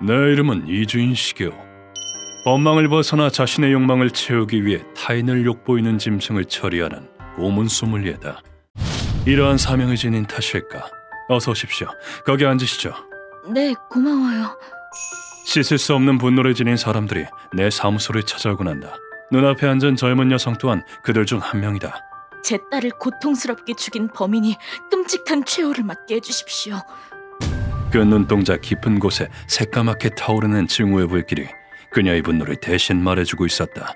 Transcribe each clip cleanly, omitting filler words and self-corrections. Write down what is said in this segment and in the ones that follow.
내 이름은 이주인식이오. 법망을 벗어나 자신의 욕망을 채우기 위해 타인을 욕보이는 짐승을 처리하는 고문 소믈리에다. 이러한 사명을 지닌 탓일까? 어서 오십시오. 거기 앉으시죠. 네, 고마워요. 씻을 수 없는 분노를 지닌 사람들이 내 사무소를 찾아오곤 한다. 눈앞에 앉은 젊은 여성 또한 그들 중 한 명이다. 제 딸을 고통스럽게 죽인 범인이 끔찍한 최후를 맞게 해주십시오. 그 눈동자 깊은 곳에 새까맣게 타오르는 증오의 불길이 그녀의 분노를 대신 말해주고 있었다.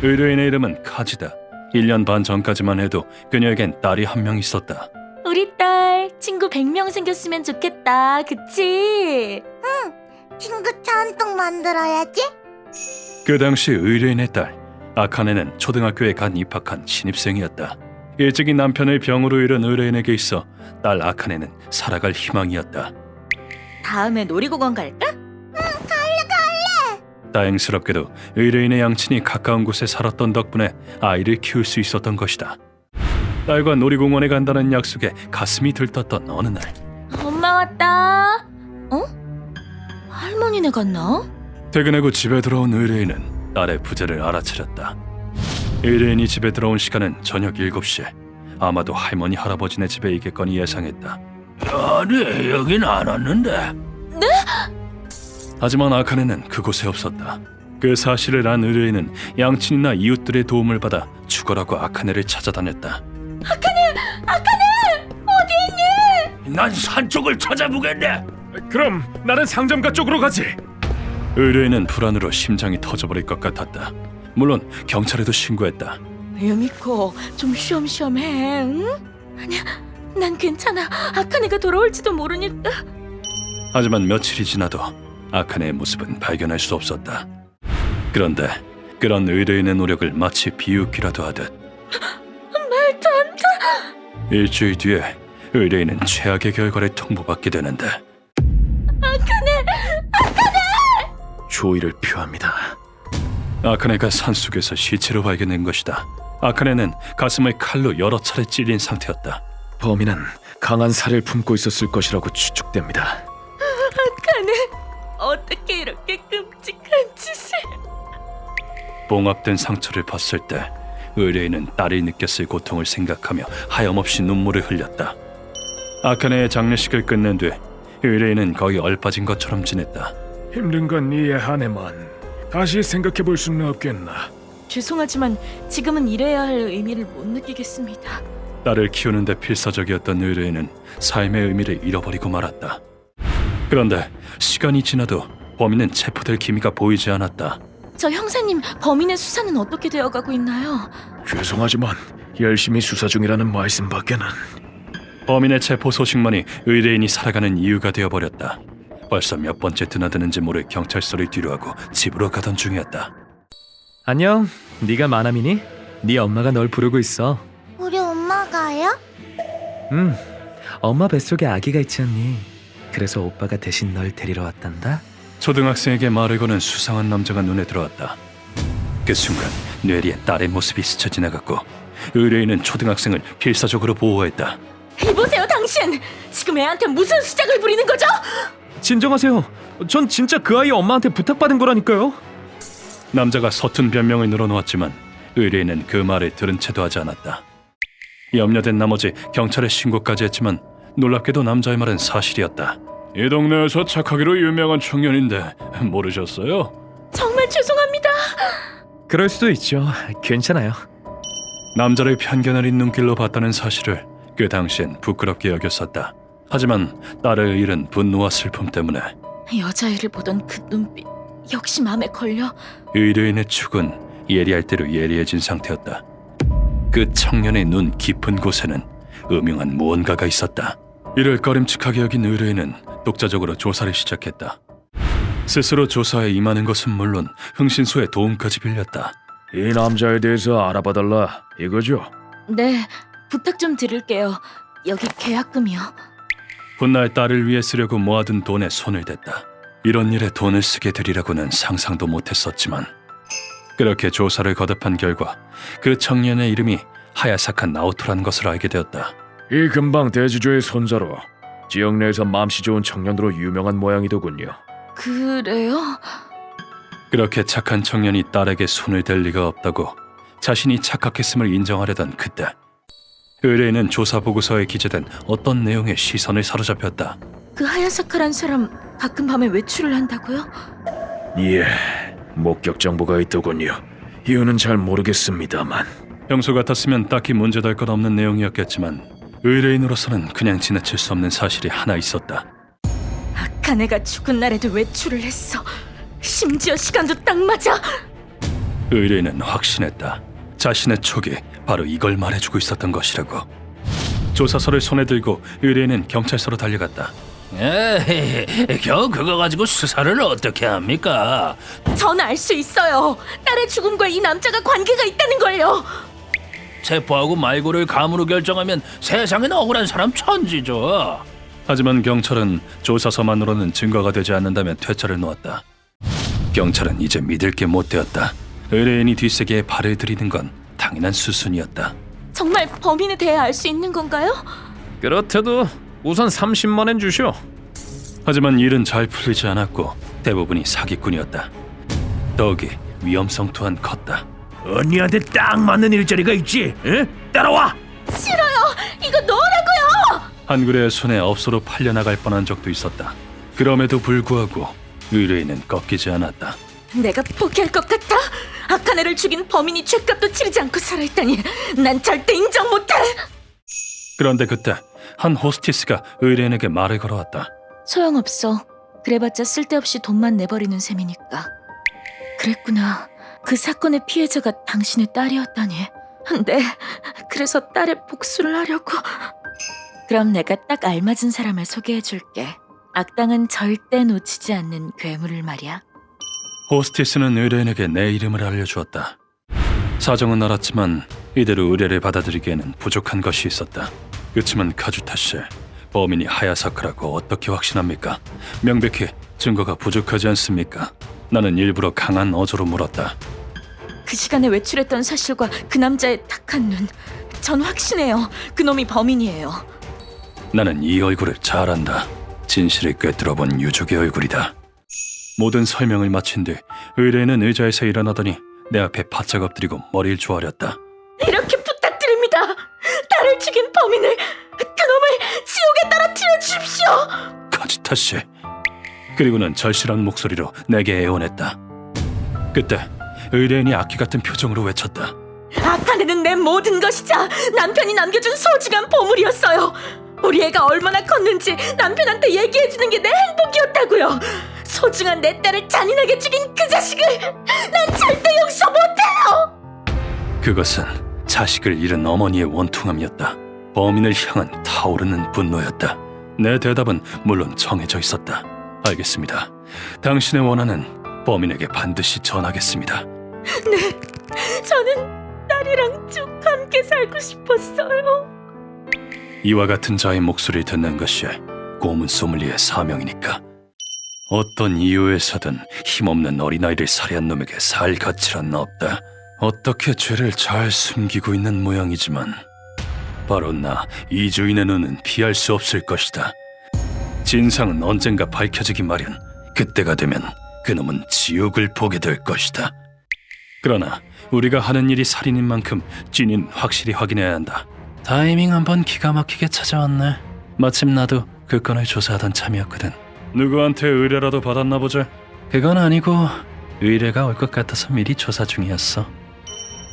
의뢰인의 이름은 카지다. 1년 반 전까지만 해도 그녀에겐 딸이 한 명 있었다. 우리 딸 친구 100명 생겼으면 좋겠다, 그치? 친구 잔뜩 만들어야지. 그 당시 의뢰인의 딸 아카네는 초등학교에 간 입학한 신입생이었다. 일찍이 남편을 병으로 잃은 의뢰인에게 있어 딸 아카네는 살아갈 희망이었다. 다음에 놀이공원 갈까? 다행스럽게도 의뢰인의 양친이 가까운 곳에 살았던 덕분에 아이를 키울 수 있었던 것이다. 딸과 놀이공원에 간다는 약속에 가슴이 들떴던 어느 날, 엄마 왔다. 어? 할머니네 갔나? 퇴근하고 집에 들어온 의뢰인은 딸의 부재를 알아차렸다. 의뢰인이 집에 들어온 시간은 저녁 7시. 아마도 할머니 할아버지네 집에 있겠거니 예상했다. 아니, 여긴 안 왔는데. 네? 하지만 아카네는 그곳에 없었다. 그 사실을 안 의뢰인은 양친이나 이웃들의 도움을 받아 죽어라고 아카네를 찾아다녔다. 아카네! 어디 있니? 난 산 쪽을 찾아보겠네. 그럼 나는 상점가 쪽으로 가지. 의뢰인은 불안으로 심장이 터져버릴 것 같았다. 물론 경찰에도 신고했다. 유미코, 좀 쉬엄쉬엄해, 응? 아니야, 난 괜찮아. 아카네가 돌아올지도 모르니까. 하지만 며칠이 지나도 아카네의 모습은 발견할 수 없었다. 그런데 그런 의뢰인의 노력을 마치 비웃기라도 하듯 말도 안 돼. 일주일 뒤에 의뢰인은 최악의 결과를 통보받게 되는데 조의를 표합니다. 아카네가 산속에서 시체로 발견된 것이다. 아카네는 가슴을 칼로 여러 차례 찔린 상태였다. 범인은 강한 살을 품고 있었을 것이라고 추측됩니다. 아카네, 어떻게 이렇게 끔찍한 짓을? 봉합된 상처를 봤을 때 의뢰인은 딸이 느꼈을 고통을 생각하며 하염없이 눈물을 흘렸다. 아카네의 장례식을 끝낸 뒤 의뢰인은 거의 얼빠진 것처럼 지냈다. 힘든 건 이해하네만 다시 생각해 볼 수는 없겠나. 죄송하지만 지금은 이래야 할 의미를 못 느끼겠습니다. 딸을 키우는 데 필사적이었던 의뢰인은 삶의 의미를 잃어버리고 말았다. 그런데 시간이 지나도 범인은 체포될 기미가 보이지 않았다. 저 형사님, 범인의 수사는 어떻게 되어가고 있나요? 죄송하지만 열심히 수사 중이라는 말씀밖에는. 범인의 체포 소식만이 의뢰인이 살아가는 이유가 되어버렸다. 벌써 몇 번째 드나드는지 모를 경찰서를 뒤로하고 집으로 가던 중이었다. 안녕, 네가 마나미니? 네 엄마가 널 부르고 있어. 우리 엄마가요? 엄마 뱃속에 아기가 있지 않니? 그래서 오빠가 대신 널 데리러 왔단다. 초등학생에게 말을 거는 수상한 남자가 눈에 들어왔다. 그 순간 뇌리에 딸의 모습이 스쳐 지나갔고 의뢰인은 초등학생을 필사적으로 보호했다. 이보세요, 당신! 지금 애한테 무슨 수작을 부리는 거죠? 진정하세요. 전 진짜 그 아이 엄마한테 부탁받은 거라니까요. 남자가 서툰 변명을 늘어놓았지만 의뢰인은 그 말을 들은 채도 하지 않았다. 염려된 나머지 경찰에 신고까지 했지만 놀랍게도 남자의 말은 사실이었다. 이 동네에서 착하기로 유명한 청년인데 모르셨어요? 정말 죄송합니다. 그럴 수도 있죠. 괜찮아요. 남자를 편견을 눈길로 봤다는 사실을 그 당시엔 부끄럽게 여겼었다. 하지만 딸을 잃은 분노와 슬픔 때문에 여자애를 보던 그 눈빛 역시 마음에 걸려. 의뢰인의 축은 예리할 대로 예리해진 상태였다. 그 청년의 눈 깊은 곳에는 음흉한 무언가가 있었다. 이를 꺼림칙하게 여긴 의뢰인은 독자적으로 조사를 시작했다. 스스로 조사에 임하는 것은 물론 흥신소의 도움까지 빌렸다. 이 남자에 대해서 알아봐달라 이거죠? 네, 부탁 좀 드릴게요. 여기 계약금이요. 훗날 딸을 위해 쓰려고 모아둔 돈에 손을 댔다. 이런 일에 돈을 쓰게 되리라고는 상상도 못했었지만 그렇게 조사를 거듭한 결과 그 청년의 이름이 하야사카 나오토라는 것을 알게 되었다. 이 근방 대지조의 손자로 지역 내에서 맘씨 좋은 청년으로 유명한 모양이더군요. 그래요? 그렇게 착한 청년이 딸에게 손을 댈 리가 없다고 자신이 착각했음을 인정하려던 그때 의뢰인은 조사 보고서에 기재된 어떤 내용의 시선을 사로잡혔다. 그 하야사카란 사람 가끔 밤에 외출을 한다고요? 예, 목격 정보가 있더군요. 이유는 잘 모르겠습니다만. 평소 같았으면 딱히 문제될 건 없는 내용이었겠지만 의뢰인으로서는 그냥 지나칠 수 없는 사실이 하나 있었다. 아카네가 죽은 날에도 외출을 했어. 심지어 시간도 딱 맞아. 의뢰인은 확신했다. 자신의 촉이 바로 이걸 말해주고 있었던 것이라고. 조사서를 손에 들고 의뢰인은 경찰서로 달려갔다. 에이, 겨우 그거 가지고 수사를 어떻게 합니까? 전 알 수 있어요. 딸의 죽음과 이 남자가 관계가 있다는 걸요. 체포하고 말고를 감으로 결정하면 세상엔 억울한 사람 천지죠. 하지만 경찰은 조사서만으로는 증거가 되지 않는다며 퇴짜를 놓았다. 경찰은 이제 믿을 게 못 되었다. 의뢰인이 뒷세계에 발을 들이는 건 당연한 수순이었다. 정말 범인에 대해 알 수 있는 건가요? 그렇대도 우선 30만엔 주시오. 하지만 일은 잘 풀리지 않았고 대부분이 사기꾼이었다. 더욱이 위험성 또한 컸다. 언니한테 딱 맞는 일자리가 있지. 에? 따라와. 싫어요. 이거 넣으라고요. 한글의 손에 업소로 팔려나갈 뻔한 적도 있었다. 그럼에도 불구하고 의뢰인은 꺾이지 않았다. 내가 포기할 것 같아? 아카네를 죽인 범인이 죗값도 치르지 않고 살아있다니 난 절대 인정 못해. 그런데 그때 한 호스티스가 의뢰인에게 말을 걸어왔다. 소용없어. 그래봤자 쓸데없이 돈만 내버리는 셈이니까. 그랬구나. 그 사건의 피해자가 당신의 딸이었다니. 네, 그래서 딸의 복수를 하려고. 그럼 내가 딱 알맞은 사람을 소개해줄게. 악당은 절대 놓치지 않는 괴물을 말이야. 호스티스는 의뢰인에게 내 이름을 알려주었다. 사정은 알았지만 이대로 의뢰를 받아들이기에는 부족한 것이 있었다. 그렇지만 카주타 씨, 범인이 하야사카라고 어떻게 확신합니까? 명백히 증거가 부족하지 않습니까? 나는 일부러 강한 어조로 물었다. 그 시간에 외출했던 사실과 그 남자의 탁한 눈. 전 확신해요. 그놈이 범인이에요. 나는 이 얼굴을 잘 안다. 진실을 꿰뚫어본 유족의 얼굴이다. 모든 설명을 마친 뒤 의뢰인은 의자에서 일어나더니 내 앞에 바짝 엎드리고 머리를 조아렸다. 이렇게 부탁드립니다. 딸을 죽인 범인을, 그놈을 지옥에 떨어뜨려 주십시오. 카주타 씨. 그리고는 절실한 목소리로 내게 애원했다. 그때 의뢰인이 악기 같은 표정으로 외쳤다. 아카네는 내 모든 것이자 남편이 남겨준 소중한 보물이었어요. 우리 애가 얼마나 컸는지 남편한테 얘기해주는 게 내 행복이었다고요. 소중한 내 딸을 잔인하게 죽인 그 자식을 난 절대 용서 못해요. 그것은 자식을 잃은 어머니의 원통함이었다. 범인을 향한 타오르는 분노였다. 내 대답은 물론 정해져 있었다. 알겠습니다. 당신의 원한은 범인에게 반드시 전하겠습니다. 네, 저는 딸이랑 쭉 함께 살고 싶었어요. 이와 같은 자의 목소리를 듣는 것이 고문 소믈리의 사명이니까. 어떤 이유에서든 힘없는 어린아이를 살해한 놈에게 살 가치란 없다. 어떻게 죄를 잘 숨기고 있는 모양이지만 바로 나 이주인의 눈은 피할 수 없을 것이다. 진상은 언젠가 밝혀지기 마련. 그때가 되면 그놈은 지옥을 보게 될 것이다. 그러나 우리가 하는 일이 살인인 만큼 진인 확실히 확인해야 한다. 타이밍 한번 기가 막히게 찾아왔네. 마침 나도 그 건을 조사하던 참이었거든. 누구한테 의뢰라도 받았나 보자. 그건 아니고 의뢰가 올 것 같아서 미리 조사 중이었어.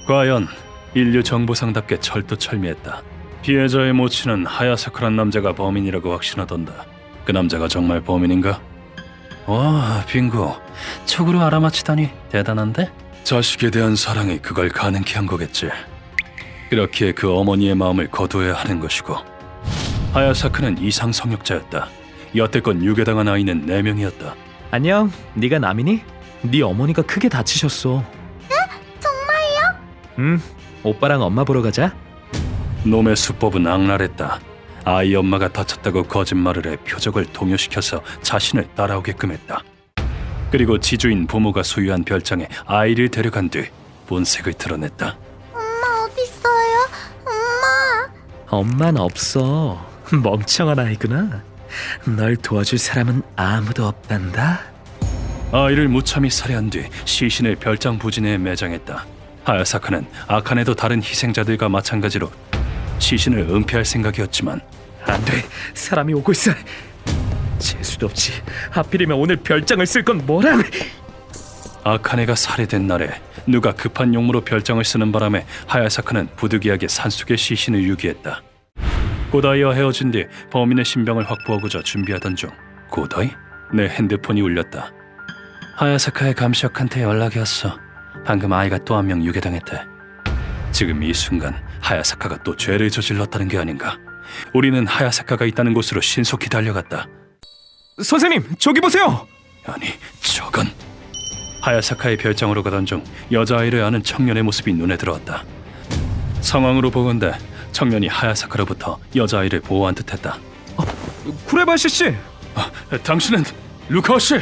과연 인류 정보상답게 철두철미했다. 피해자의 모친은 하야사쿠란 남자가 범인이라고 확신하던다. 그 남자가 정말 범인인가? 와, 빙고. 촉으로 알아맞히다니 대단한데? 자식에 대한 사랑이 그걸 가능케 한 거겠지. 그렇기에 그 어머니의 마음을 거두어야 하는 것이고, 하야사쿠는 이상성욕자였다. 여태껏 유괴당한 아이는 4명이었다. 안녕, 네가 남이니? 네 어머니가 크게 다치셨어. 정말요? 오빠랑 엄마 보러 가자. 놈의 수법은 악랄했다. 아이 엄마가 다쳤다고 거짓말을 해 표적을 동요시켜서 자신을 따라오게끔 했다. 그리고 지주인 부모가 소유한 별장에 아이를 데려간 뒤 본색을 드러냈다. 엄마 어딨어요? 엄마. 엄만 없어. 멍청한 아이구나. 널 도와줄 사람은 아무도 없단다. 아이를 무참히 살해한 뒤 시신을 별장 부진에 매장했다. 하야사카는 아카네도 다른 희생자들과 마찬가지로 시신을 은폐할 생각이었지만 안 돼. 사람이 오고 있어. 재수도 없지. 하필이면 오늘 별장을 쓸 건 뭐란? 아카네가 살해된 날에 누가 급한 용무로 별장을 쓰는 바람에 하야사카는 부득이하게 산속에 시신을 유기했다. 고다이와 헤어진 뒤 범인의 신병을 확보하고자 준비하던 중 고다이? 내 핸드폰이 울렸다. 하야사카의 감시역한테 연락이 왔어. 방금 아이가 또 한 명 유괴당했대. 지금 이 순간 하야사카가 또 죄를 저질렀다는 게 아닌가. 우리는 하야사카가 있다는 곳으로 신속히 달려갔다. 선생님, 저기 보세요. 아니, 저건... 하야사카의 별장으로 가던 중 여자아이를 아는 청년의 모습이 눈에 들어왔다. 상황으로 보건대 청년이 하야사카로부터 여자아이를 보호한 듯했다. 쿠레바야시 씨. 당신은 루카와 씨!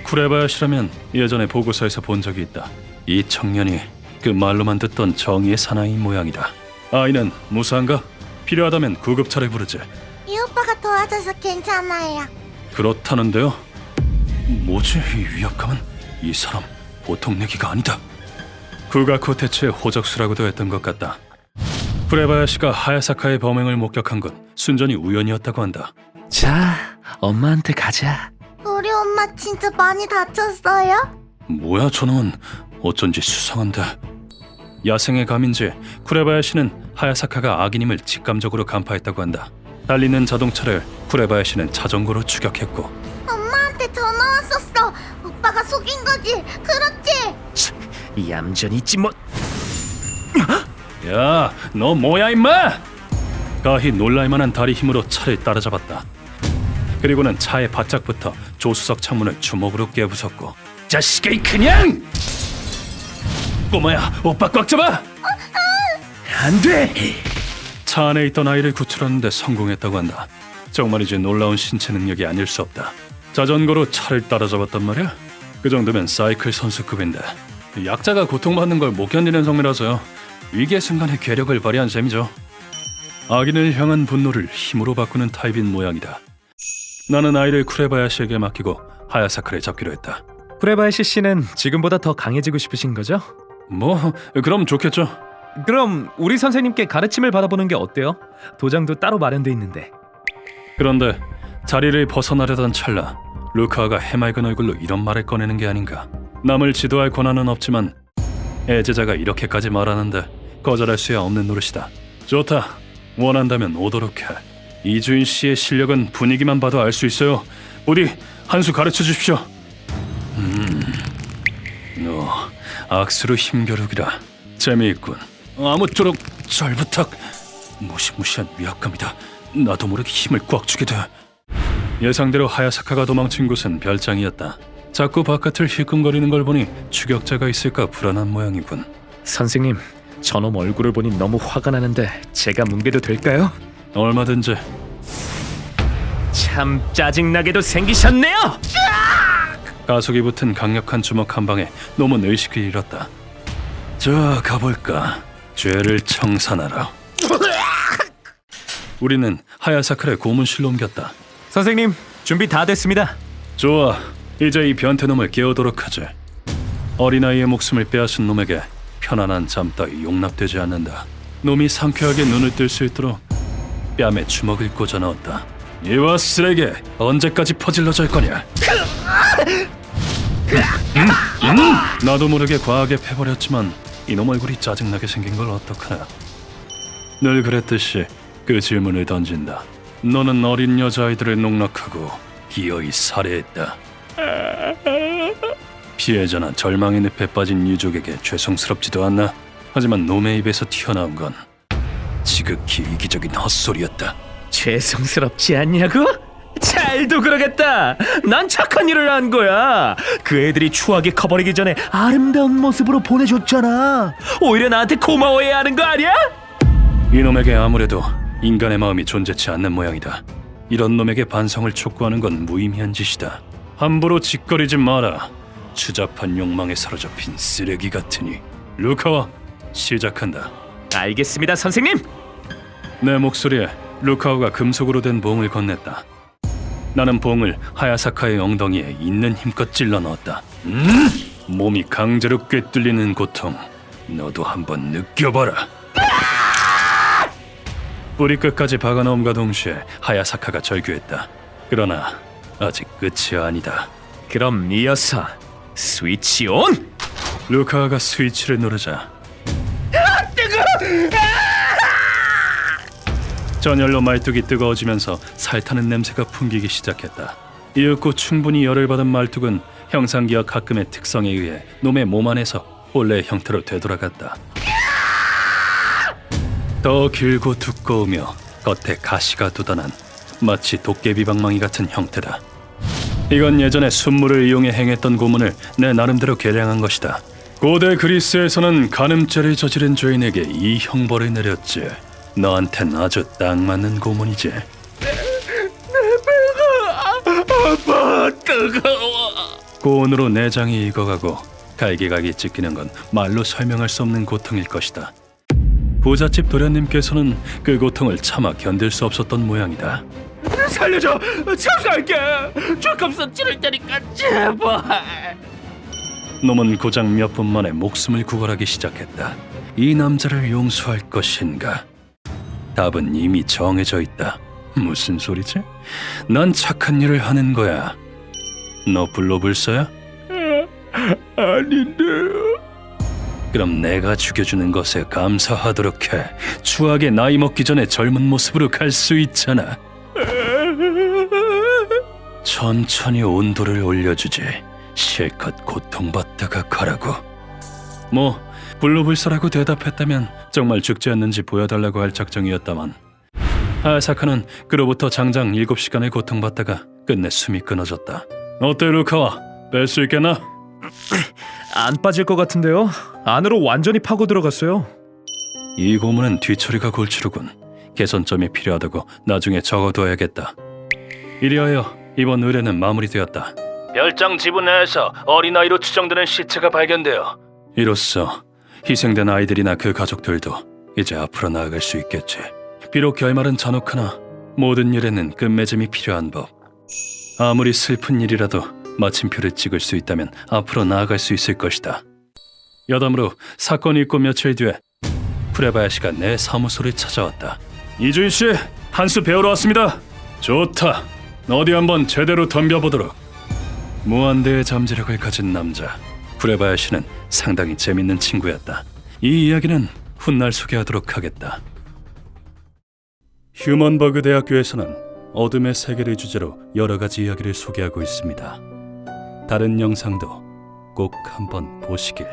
쿠레바야시라면 예전에 보고서에서 본 적이 있다. 이 청년이 그 말로만 듣던 정의의 사나이인 모양이다. 아이는 무사한가? 필요하다면 구급차를 부르지. 이 오빠가 도와줘서 괜찮아요. 그렇다는데요? 뭐지 이 위압감은? 이 사람 보통 내기가 아니다. 구가코 대체의 호적수라고도 했던 것 같다. 쿠레바야시가 하야사카의 범행을 목격한 건 순전히 우연이었다고 한다. 자, 엄마한테 가자. 우리 엄마 진짜 많이 다쳤어요? 뭐야 저놈은 어쩐지 수상한데. 야생의 감인지 쿠레바야시는 하야사카가 악인임을 직감적으로 간파했다고 한다. 달리는 자동차를 쿠레바야시는 자전거로 추격했고 엄마한테 전화 왔었어. 오빠가 속인 거지. 그렇지? 얌전히 있지 뭐. 야, 너 뭐야 임마! 가히 놀랄만한 다리 힘으로 차를 따라잡았다. 그리고는 차의 바짝부터 조수석 창문을 주먹으로 깨부쉈고 자식이 그냥! 꼬마야, 오빠 꽉 잡아! 안 돼! 차 안에 있던 아이를 구출하는데 성공했다고 한다. 정말이지 놀라운 신체 능력이 아닐 수 없다. 자전거로 차를 따라잡았단 말이야? 그 정도면 사이클 선수급인데 약자가 고통받는 걸 못 견디는 성미라서요. 위기의 순간에 괴력을 발휘한 셈이죠. 악인을 향한 분노를 힘으로 바꾸는 타입인 모양이다. 나는 아이를 쿠레바야시에게 맡기고 하야사카를 잡기로 했다. 쿠레바야시 씨는 지금보다 더 강해지고 싶으신 거죠? 뭐 그럼 좋겠죠. 그럼 우리 선생님께 가르침을 받아보는 게 어때요? 도장도 따로 마련돼 있는데. 그런데 자리를 벗어나려던 찰나 루카가 해맑은 얼굴로 이런 말을 꺼내는 게 아닌가. 남을 지도할 권한은 없지만 애제자가 이렇게까지 말하는데 거절할 수야 없는 노릇이다. 좋다. 원한다면 오도록 해. 이주인 씨의 실력은 분위기만 봐도 알 수 있어요. 어디 한 수 가르쳐 주십시오. 너 악수로 힘겨루기라. 재미있군. 아무쪼록 잘 부탁. 무시무시한 위압감이다. 나도 모르게 힘을 꽉 주게 돼. 예상대로 하야사카가 도망친 곳은 별장이었다. 자꾸 바깥을 힐끔거리는 걸 보니 추격자가 있을까 불안한 모양이군. 선생님, 저놈 얼굴을 보니 너무 화가 나는데 제가 뭉개도 될까요? 얼마든지. 참 짜증나게도 생기셨네요. 가속이 붙은 강력한 주먹 한 방에 놈은 의식을 잃었다. 자, 가볼까. 죄를 청산하라. 우리는 하야사카를 고문실로 옮겼다. 선생님, 준비 다 됐습니다. 좋아. 이제 이 변태놈을 깨우도록 하지. 어린아이의 목숨을 빼앗은 놈에게 편안한 잠 따위 용납되지 않는다. 놈이 상쾌하게 눈을 뜰 수 있도록 뺨에 주먹을 꽂아 넣었다. 이와 쓰레기, 언제까지 퍼질러 잘 거냐? 나도 모르게 과하게 패버렸지만 이놈 얼굴이 짜증나게 생긴 걸 어떡하나. 늘 그랬듯이 그 질문을 던진다. 너는 어린 여자아이들을 농락하고 기어이 살해했다. 피해자나 절망의 늪에 빠진 유족에게 죄송스럽지도 않나? 하지만 놈의 입에서 튀어나온 건 지극히 이기적인 헛소리였다. 죄송스럽지 않냐고? 잘도 그러겠다. 난 착한 일을 한 거야. 그 애들이 추하게 커버리기 전에 아름다운 모습으로 보내줬잖아. 오히려 나한테 고마워해야 하는 거 아니야? 이놈에게 아무래도 인간의 마음이 존재치 않는 모양이다. 이런 놈에게 반성을 촉구하는 건 무의미한 짓이다. 함부로 짓거리지 마라. 추잡한 욕망에 사로잡힌 쓰레기 같으니. 루카와 시작한다. 알겠습니다, 선생님. 내 목소리에 루카오가 금속으로 된 봉을 건넸다. 나는 봉을 하야사카의 엉덩이에 있는 힘껏 찔러 넣었다. 몸이 강제로 꿰뚫리는 고통, 너도 한번 느껴봐라. 뿌리 끝까지 박아넣음과 동시에 하야사카가 절규했다. 그러나 아직 끝이 아니다. 그럼 이어서 스위치 온! 루카가 스위치를 누르자 전열로 말뚝이 뜨거워지면서 살타는 냄새가 풍기기 시작했다. 이윽고 충분히 열을 받은 말뚝은 형상기와 가끔의 특성에 의해 놈의 몸 안에서 본래의 형태로 되돌아갔다. 더 길고 두꺼우며 겉에 가시가 돋아난 마치 도깨비 방망이 같은 형태다. 이건 예전에 순물을 이용해 행했던 고문을 내 나름대로 개량한 것이다. 고대 그리스에서는 간음죄를 저지른 죄인에게 이 형벌을 내렸지. 너한텐 아주 딱 맞는 고문이지. 아빠 뜨거워. 고온으로 내장이 익어가고 갈기갈기 찢기는 건 말로 설명할 수 없는 고통일 것이다. 부잣집 도련님께서는 그 고통을 차마 견딜 수 없었던 모양이다. 살려줘. 참수할게. 줄값서 찌를 테니까 제발. 놈은 고작 몇 분 만에 목숨을 구걸하기 시작했다. 이 남자를 용서할 것인가? 답은 이미 정해져 있다. 무슨 소리지? 난 착한 일을 하는 거야. 너 불로불서야? 아닌데요. 그럼 내가 죽여주는 것에 감사하도록 해. 추하게 나이 먹기 전에 젊은 모습으로 갈 수 있잖아. 천천히 온도를 올려주지. 실컷 고통받다가 가라고. 뭐 불로불서라고 대답했다면 정말 죽지 않는지 보여달라고 할 작정이었다만 하야사카는 그로부터 장장 7시간을 고통받다가 끝내 숨이 끊어졌다. 어때 루카와? 뺄 수 있겠나? 안 빠질 것 같은데요? 안으로 완전히 파고 들어갔어요. 이 고문은 뒤처리가 골치로군. 개선점이 필요하다고 나중에 적어둬야겠다. 이리하여 이번 의뢰는 마무리되었다. 별장 지부 내에서 어린아이로 추정되는 시체가 발견되어 이로써 희생된 아이들이나 그 가족들도 이제 앞으로 나아갈 수 있겠지. 비록 결말은 잔혹하나 모든 일에는 끝맺음이 필요한 법. 아무리 슬픈 일이라도 마침표를 찍을 수 있다면 앞으로 나아갈 수 있을 것이다. 여담으로 사건이 있고 며칠 뒤에 쿠레바야시가 내 사무소를 찾아왔다. 이주인 씨, 한 수 배우러 왔습니다. 좋다. 어디 한번 제대로 덤벼보도록. 무한대의 잠재력을 가진 남자 쿠레바야시는 상당히 재밌는 친구였다. 이 이야기는 훗날 소개하도록 하겠다. 휴먼버그 대학교에서는 어둠의 세계를 주제로 여러 가지 이야기를 소개하고 있습니다. 다른 영상도 꼭 한번 보시길.